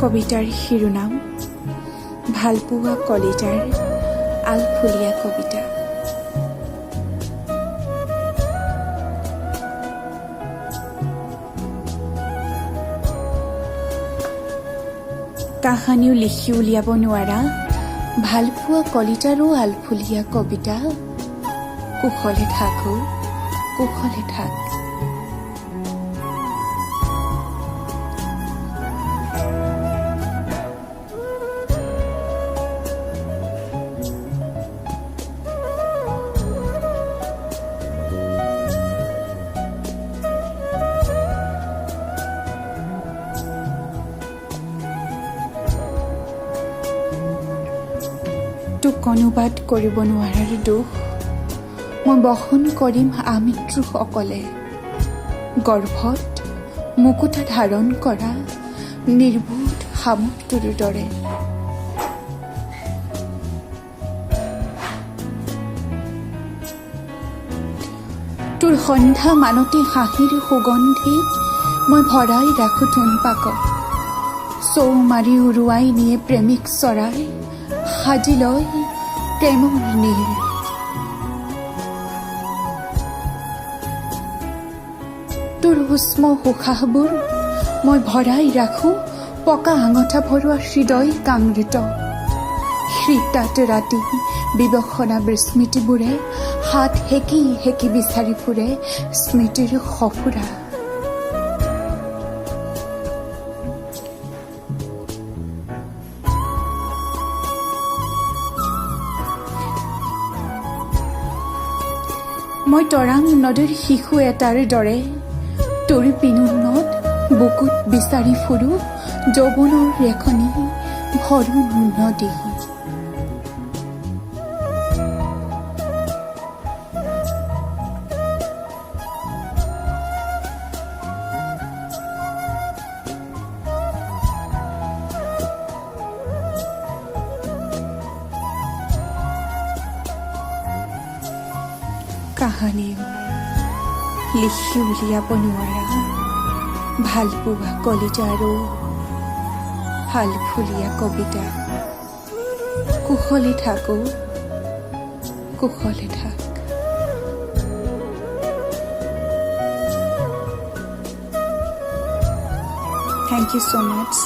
কবিতাৰ শিৰোনাম ভালপোৱা কলিতাৰ আলফুলীয়া কবিতা। কাহানিও লিখি উলিয়াব নোৱাৰা ভালপোৱা কলিতাৰো আলফুলীয়া কবিতা। কুশলে থাকো, কুশলে থাক। তোক অনুবাদ কৰিব নোৱাৰাৰ দুখ মই বহন কৰিম আমৃত্যু অকলে। গৰ্ভত মুকুতা ধাৰণ কৰা নিৰ্বোধ শামুকটোৰ দৰে। তোৰ সন্ধ্যা মানতি হাঁহিৰ সুগন্ধি মই ভৰাই ৰাখো তোন পাকত। চৌ মাৰি উৰুৱাই নিয়ে প্ৰেমিক চৰাই সাজি লয় প্ৰেমৰ নীৰ। তোৰ উষ্ম উশাহবোৰ মই ভৰাই ৰাখো পকা আঙঠা ভৰোৱা হৃদয় কাংৰিত। হৃতাত ৰাতি বিবসনা স্মৃতিবোৰে হাত হেকি হেকি বিচাৰি ফুৰে স্মৃতিৰ সফুৰা। মই তৰাং নদীৰ শিশু এটাৰ দৰে তোৰ পিনুনত বুকুত বিচাৰি ফুৰো যৌৱনৰ ৰেখনি ভৰো নদী। কাহানিও লিখি উলিয়াব নোৱাৰা ভালপোৱা কলিতাৰো আলফুলীয়া কবিতা। কুশলে থাকো, কুশলে থাক। Thank you so much.